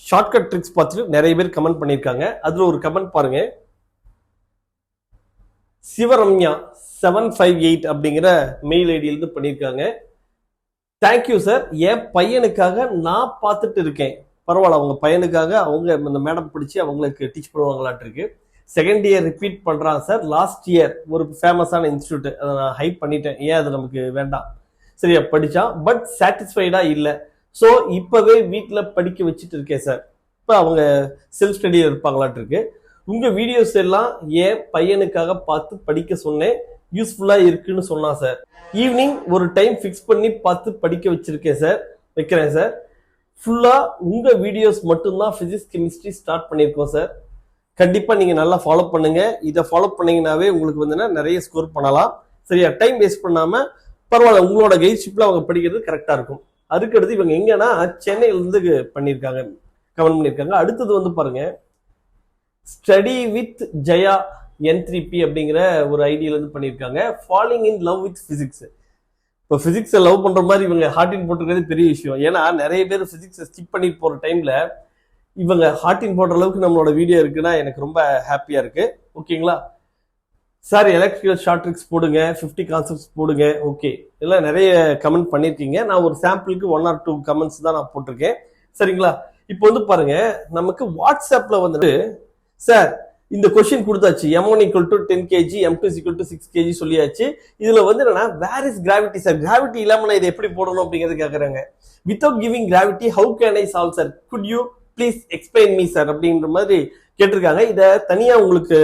Shortcut tricks பார்த்துட்டு நிறைய பேர் கமெண்ட் பண்ணியிருக்காங்க. அதில் ஒரு கமெண்ட் பாருங்க. சிவரம்யா 758 அப்படிங்கிற மெயில் ஐடியிலிருந்து பண்ணியிருக்காங்க. தேங்க்யூ சார், என் பையனுக்காக நான் பார்த்துட்டு இருக்கேன். பரவாயில்ல, அவங்க பையனுக்காக அவங்க இந்த மேடம் பிடிச்சி அவங்களுக்கு டீச் பண்ணுவாங்களாட்டு இருக்கு. செகண்ட் இயர் ரிப்பீட் பண்றான் சார். லாஸ்ட் இயர் ஒரு ஃபேமஸான இன்ஸ்டியூட், அதை நான் ஹைட் பண்ணிட்டேன், ஏன் அது நமக்கு வேண்டாம். சரியா, படிச்சான், பட் சாட்டிஸ்ஃபைடா இல்லை. ஸோ இப்பவே வீட்டில் படிக்க வச்சுட்டு இருக்கேன் சார். இப்போ அவங்க செல்ஃப் ஸ்டடியில் இருப்பாங்களாட்டு இருக்கு. உங்க வீடியோஸ் எல்லாம் என் பையனுக்காக பார்த்து படிக்க சொன்னேன், யூஸ்ஃபுல்லா இருக்குன்னு சொன்னான் சார். ஈவினிங் ஒரு டைம் ஃபிக்ஸ் பண்ணி பார்த்து படிக்க வச்சிருக்கேன் சார், வைக்கிறேன் சார். ஃபுல்லா உங்க வீடியோஸ் மட்டும்தான் பிசிக்ஸ் கெமிஸ்ட்ரி ஸ்டார்ட் பண்ணியிருக்கோம் சார். கண்டிப்பா நீங்க நல்லா ஃபாலோ பண்ணுங்க. இதை ஃபாலோ பண்ணீங்கன்னாவே உங்களுக்கு வந்து நிறைய ஸ்கோர் பண்ணலாம். சரியா, டைம் வேஸ்ட் பண்ணாம பரவாயில்ல, உங்களோட கைட்ஷிப்ல அவங்க படிக்கிறது கரெக்டா இருக்கும். அதுக்கடுத்து இவங்க எங்கன்னா சென்னையில இருந்து பண்ணியிருக்காங்க, கமெண்ட் பண்ணியிருக்காங்க. அடுத்தது வந்து பாருங்க, ஸ்டடி வித் ஜெயா N3P அப்படிங்கிற ஒரு ஐடியில இருந்து பண்ணியிருக்காங்க. Falling in love with physics. இப்போ பிசிக்ஸை லவ் பண்ற மாதிரி இவங்க ஹார்டின் போட்டுருக்கிறது பெரிய விஷயம். ஏன்னா நிறைய பேர் பிசிக்ஸை ஸ்கிப் பண்ணி போற டைம்ல இவங்க ஹார்டின் போடுற அளவுக்கு நம்மளோட வீடியோ இருக்குன்னா எனக்கு ரொம்ப ஹாப்பியா இருக்கு. ஓகேங்களா சார், எலக்ட்ரிக்கல் ஷார்ட் ட்ரிக்ஸ் போடுங்க, 50 கான்செப்ட்ஸ் போடுங்க. ஓகே, எல்லாம் நிறைய கமெண்ட் பண்ணியிருக்கீங்க. நான் ஒரு சாம்பிளுக்கு 1 or 2 கமெண்ட்ஸ் தான் நான் போட்டிருக்கேன். சரிங்களா, இப்போ வந்து பாருங்க, நமக்கு வாட்ஸ்அப்ல வந்துட்டு சார் இந்த கொஸ்டின் கொடுத்தாச்சு. M1 = 10 kg, M2 = 6 kg சொல்லியாச்சு. இதுல வந்து என்னன்னா, where is gravity sir, gravity இல்லாம நான் இதை எப்படி போடணும் அப்படிங்கிறது கேக்குறாங்க. Without giving gravity how can I solve sir, could you please explain me sir அப்படின்ற மாதிரி கேட்டிருக்காங்க. இதை தனியா உங்களுக்கு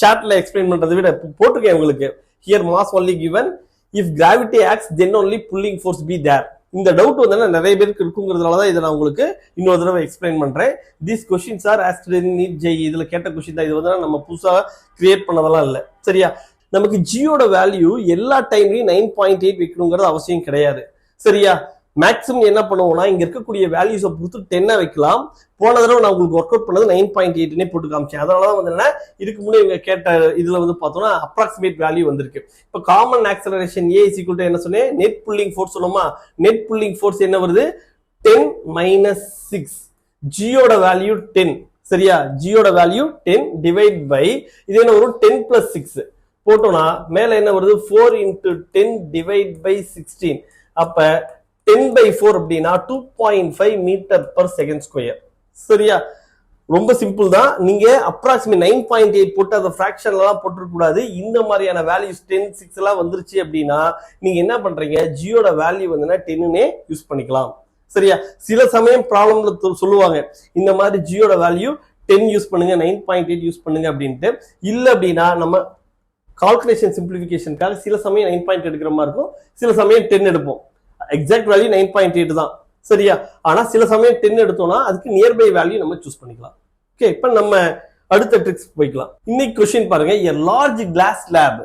சாட்ல எக்ஸ்பிளைன் பண்றதை விட போட்டிருக்கேன் உங்களுக்கு. Here mass only given, if gravity acts then only pulling force be there. இந்த டவுட் வந்து நிறைய பேருக்கு இருக்குங்கிறதுனாலதான் இதை நான் உங்களுக்கு இன்னொரு தடவை எக்ஸ்பிளைன் பண்றேன். These questions are asked in NEET JEE. இதுல கேட்ட கொஸ்டின் தான். இது வந்து நம்ம புதுசா கிரியேட் பண்ணதெல்லாம் இல்லை. சரியா, நமக்கு ஜியோட வேல்யூ எல்லா டைம்லயும் 9.8 வைக்கணுங்கிறது அவசியம் கிடையாது. சரியா, மேக்ஸிமம் என்ன பண்ணுவோம்னா, இங்க இருக்கக்கூடிய வேல்யூஸை பொறுத்து 10 வைக்கலாம். போன தடவை நான் உங்களுக்கு ஒர்க் அவுட் பண்ணது 9.8 போட்டு காமிச்சேன். அதனாலதான் வந்து என்ன, இதுக்கு முன்னாடி இவங்க கேட்ட இதுல வந்து பார்த்தோம்னா அப்ராக்சிமேட் வேல்யூ வந்திருக்கு. இப்போ காமன் ஆக்சலரேஷன் A = என்ன சொன்னேன், நெட் புல்லிங் ஃபோர்ஸ் சொன்னோமா. நெட் புல்லிங் ஃபோர்ஸ் என்ன வருது, 10 - 6. ஜியோட வேல்யூ 10. சரியா, ஜியோட வேல்யூ 10 டிவைட் பை இது என்ன வரும், 10 + 6 போட்டோம்னா மேல என்ன வருது, 4 × 10 டிவைட் பை 16. அப்ப 10/4 அப்படின்னா 2.5 m/s². சரியா, ரொம்ப சிம்பிள் தான். நீங்க அப்ராக்சிமேட் 9.8 போட்டு அதை ஃபிராக்ஷன்ல எல்லாம் போட்டுருக்க கூடாது. இந்த மாதிரியான வேல்யூஸ் 10, 6 எல்லாம் வந்துருச்சு அப்படின்னா நீங்க என்ன பண்றீங்க, ஜியோட வேல்யூ வந்து 10னே யூஸ் பண்ணிக்கலாம். சரியா, சில சமயம் ப்ராப்ளம்ல சொல்லுவாங்க இந்த மாதிரி ஜியோட வேல்யூ 10 யூஸ் பண்ணுங்க, 9.8 யூஸ் பண்ணுங்க அப்படின்ட்டு. இல்ல அப்படின்னா நம்ம கால்குலேஷன் சிம்பிளிபிகேஷனுக்காக சில சமயம் 9.8 எடுக்கிற மாதிரி இருக்கும், சில சமயம் 10 எடுப்போம். எக்ஸாக்ட் வேல்யூ 9.8 தான். சரியா, ஆனா சில சமயம் 10 எடுத்தோம்னா அதுக்கு நியர்பை வேல்யூ நம்ம சூஸ் பண்ணிக்கலாம். ஓகே, இப்ப நம்ம அடுத்த ட்ரிக்ஸ் போய்க்கலாம். இன்னைக்கு கொஸ்டின் பாருங்க, a large glass slab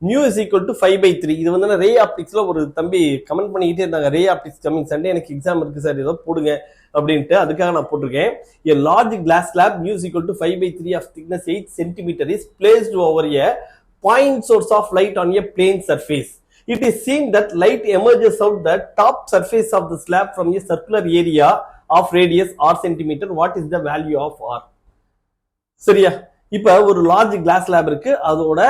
mu = 5/3. இது வந்து ரே ஆப்டிக்ஸ்ல ஒரு தம்பி கமெண்ட் பண்ணிக்கிட்டே இருந்தாங்க, ரே ஆப்டிக்ஸ் கமிங் சண்டே எனக்கு எக்ஸாம் இருக்கு சார், ஏதோ போடுங்க அப்படின்ட்டு. அதுக்காக நான் போட்டிருக்கேன். a large glass slab mu = 5/3 of thickness 8 cm is placed over a point source of light on a plane surface. It is seen that light emerges out the top surface of the slab from a circular area of radius r cm. What is the value of r? சரியா, இப்ப ஒரு large class slab இருக்கு, அதோட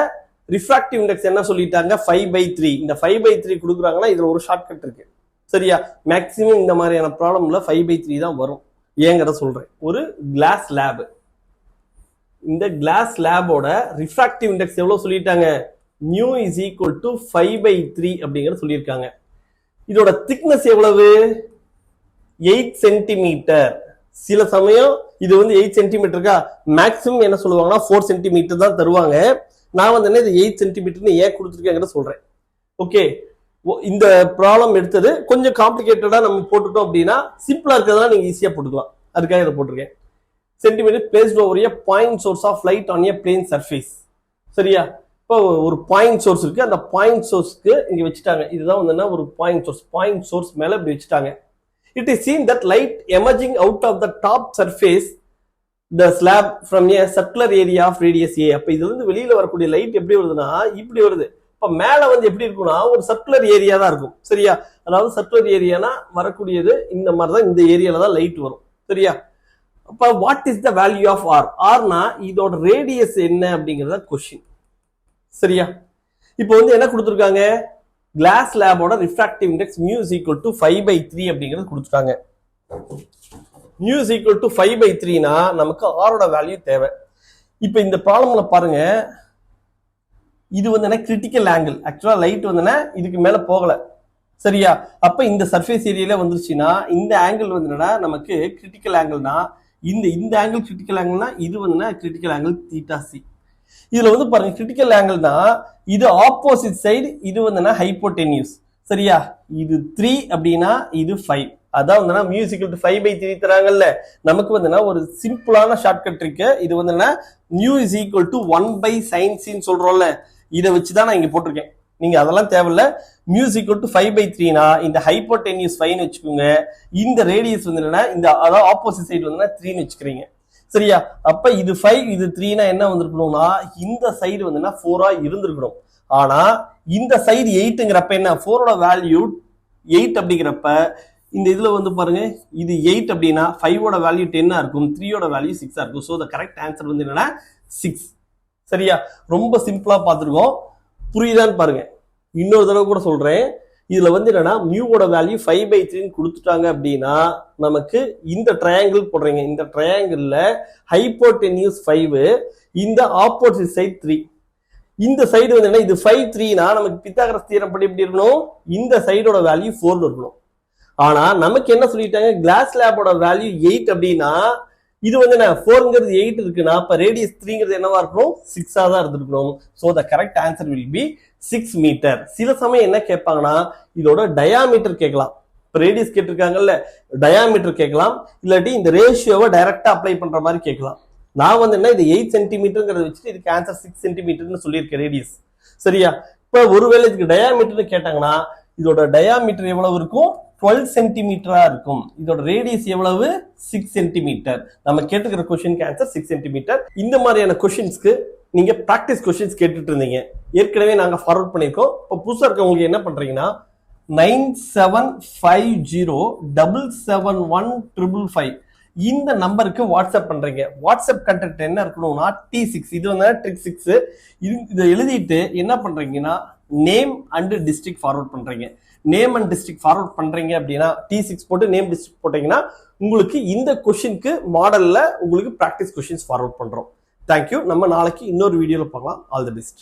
refractive index என்ன சொல்லிட்டாங்க, 5/3. இந்த 5/3 கொடுக்குறாங்கன்னா இதுல ஒரு ஷார்ட்கட் இருக்கு. சரியா, மேக்சிமம் இந்த மாதிரியான ப்ராப்ளம்ல 5/3 தான் வரும். ஏங்கறத சொல்றேன். ஒரு கிளாஸ் ஸ்லாப், இந்த கிளாஸ் ஸ்லாபோட ரிஃப்ராக்டிவ் இண்டெக்ஸ் எவ்வளவு சொல்லிட்டாங்க, mu = 5/3 அப்படிங்கறது சொல்லியிருக்காங்க. இதோட திக்னஸ் எவ்வளவு, 8 சென்டிமீட்டர். சில சமயம் இது வந்து 8 சென்டிமீட்டருக்கா, மேக்ஸிமம் என்ன சொல்லுவாங்கன்னா 4 சென்டிமீட்டர் தான் தருவாங்க. நான் வந்து என்ன, இது 8 சென்டிமீட்டர்னு ஏன் கொடுத்துருக்கேங்கிறத சொல்றேன். ஓகே, இந்த ப்ராப்ளம் எடுத்தது கொஞ்சம் காம்ப்ளிகேட்டடா நம்ம போட்டுட்டோம் அப்படின்னா, சிம்பிளா இருக்கிறதெல்லாம் நீங்க ஈஸியா போட்டுக்கலாம். அதுக்காக இதை போட்டிருக்கேன். Centimetre placed over a point source of light on a plane surface. சரியா, இப்போ ஒரு பாயிண்ட் சோர்ஸ் இருக்கு, அந்த பாயிண்ட் சோர்ஸ்க்கு இங்க வச்சுட்டாங்க. இதுதான் வந்து ஒரு பாயிண்ட் சோர்ஸ் மேல இப்படி வச்சுட்டாங்க. It is seen that light emerging out of the top surface the slab from a circular area of radius a. அப்ப இதுல இருந்து வெளியில வரக்கூடிய லைட் எப்படி வருதுன்னா இப்படி வருது. இப்ப மேல வந்து எப்படி இருக்கும்னா ஒரு சர்க்குலர் ஏரியா தான் இருக்கும். சரியா, அதாவது சர்க்குலர் ஏரியானா வரக்கூடியது இந்த மாதிரிதான், இந்த ஏரியால தான் லைட் வரும். சரியா, அப்ப what is the value of R? ஆர்னா இதோட ரேடியஸ் என்ன அப்படிங்கறத கொஸ்டின். சரியா? இப்போ வந்து என்ன கொடுத்துருக்காங்க, கிளாஸ் லேபோட refractive index mu is equal to 5/3 அப்படிங்கிறது கொடுத்துட்டாங்க. மியூ இஸ் ஈக்குவல் டு 5/3னா நமக்கு ஆரோட வேல்யூ தேவை. இப்போ இந்த ப்ராப்ளம்ல பாருங்க, இது வந்து கிரிட்டிக்கல் ஆங்கிள். ஆக்சுவலா லைட் வந்து இதுக்கு மேல போகல. சரியா? அப்ப இந்த சர்ஃபேஸ் ஏரியால வந்துருச்சுன்னா இந்த ஆங்கிள் வந்து நமக்கு கிரிட்டிக்கல் ஆங்கிள்னா இந்த ஆங்கிள் கிரிட்டிக்கல் ஆங்கிள்னா இது வந்து கிரிட்டிக்கல் ஆங்கிள் தீட்டா சி. இதுல வந்து பாருங்க கிரிட்டிக்கல் ஆங்கிள்னா இது ஆப்போசிட் சைடு, இது வந்து ஹைப்போடென்யூஸ். சரியா? இது 3 அப்படின்னா இது 5. அதான் வந்து மியூ இஸ் ஈக்குவல் டு 5/3 தராங்கல்ல. நமக்கு வந்து ஒரு சிம்பிளான ஷார்ட்கட் இருக்கு. இது வந்து mu is equal to 1/sin c ன்னு சொல்றோம்ல, இதை வச்சுதான் நான் இங்க போட்டிருக்கேன். நீங்க அதெல்லாம் தேவையில்ல. மியூ இஸ் ஈக்குவல் டு 5/3னா இந்த ஹைப்போடென்யூஸ் 5ன்னு வச்சுக்கோங்க, இந்த ரேடியஸ் வந்து இந்த அதாவது ஆப்போசிட் சைடு வந்து 3ன்னு வச்சுக்கிறீங்க. சரியா? அப்ப இது 5 இது 3னா என்ன வந்திருக்கணும்னா இந்த சைடு வந்து 4ஆ இருந்திருக்கணும். ஆனா இந்த சைடு 8ங்கிறப்ப என்ன, 4ஓட வேல்யூ 8 அப்படிங்கிறப்ப இந்த இதுல வந்து பாருங்க இது 8 அப்படின்னா 5ஓட வேல்யூ 10ஆ இருக்கும், 3ஓட வேல்யூ 6ஆ இருக்கும். ஸோ த கரெக்ட் ஆன்சர் வந்து என்னன்னா 6. சரியா? ரொம்ப சிம்பிளா பார்த்துருக்கோம். புரியுதான்னு பாருங்க. இன்னொரு தடவை கூட சொல்றேன். இதுல வந்து என்னன்னா மியூவோட வேல்யூ 5/3 கொடுத்துட்டாங்க அப்படின்னா நமக்கு இந்த ட்ரையாங்கிள் போடுறீங்க. இந்த ட்ரையாங்கிள்ல ஹைப்போடென்யூஸ் 5, இந்த ஆப்போசிட் சைடு 3. இந்த சைடு வந்து என்ன, இது 5 3னா நமக்கு பித்தாகரஸ் தியரம் படி எப்படி இருக்கணும், இந்த சைடோட வேல்யூ 4 இருக்கணும். ஆனா நமக்கு என்ன சொல்லிட்டாங்க, கிளாஸ் லேபோட வேல்யூ 8 அப்படின்னா இது வந்து என்ன 4ங்கிறது 8 இருக்குன்னா அப்ப ரேடியஸ் 3ங்கிறது என்னவா இருக்கணும், 6ஆ தான் இருந்திருக்கணும். So the correct answer will be 6 metre. சில சமயம் என்ன கேட்பாங்கன்னா இதோட டயாமீட்டர் கேட்கலாம். இப்ப ரேடியஸ் கேட்டிருக்காங்கல்ல, டயாமீட்டர் கேட்கலாம், இல்லாட்டி இந்த ரேஷியோவை டைரக்டா அப்ளை பண்ற மாதிரி கேட்கலாம். நான் வந்து என்ன இது 8 சென்டிமீட்டர்ங்கிறத வச்சுட்டு இதுக்கு ஆன்சர் 6 சென்டிமீட்டர்னு சொல்லியிருக்கேன் ரேடியஸ். சரியா? இப்ப ஒருவேளை இதுக்கு டயாமீட்டர் கேட்டாங்கன்னா இதோட டயாமீட்டர் எவ்வளவு இருக்கும், 12 சென்டிமீட்டரா இருக்கும். இதோட ரேடியஸ் எவ்வளவு, 6 சென்டிமீட்டர். நம்ம கேட்டுக்கிற கொஸ்டினுக்கு ஆன்சர் 6 சென்டிமீட்டர். இந்த மாதிரியான கொஸ்டின்ஸ்க்கு நீங்க பிராக்டிஸ் கொஸ்டின்ஸ் கேட்டுட்டு இருந்தீங்க, ஏற்கனவே நாங்க ஃபார்வர்ட் பண்ணிருக்கோம். இப்போ புதுசா இருக்கவங்களுக்கு என்ன பண்றீங்கன்னா 9750771555 இந்த நம்பருக்கு வாட்ஸ்அப் பண்றீங்க. வாட்ஸ்அப் கண்டென்ட் என்ன இருக்கணும்னா T6, இது வந்து ட்ரிக் 6. இதை எழுதிட்டு என்ன பண்றீங்கன்னா நேம் அண்ட் டிஸ்ட்ரிக்ட் ஃபார்வர்ட் பண்றீங்க. நேம் அண்ட் டிஸ்ட்ரிக்ட் ஃபார்வர்ட் பண்றீங்க அப்படின்னா T6 போட்டு நேம் டிஸ்ட்ரிக்ட் போட்டீங்கன்னா உங்களுக்கு இந்த கொஸ்டினுக்கு மாடல்ல உங்களுக்கு பிராக்டிஸ் கொஸ்டின்ஸ் ஃபார்வர்ட் பண்றோம். தேங்க்யூ. நம்ம நாளைக்கு இன்னொரு வீடியோல பார்க்கலாம். All the best.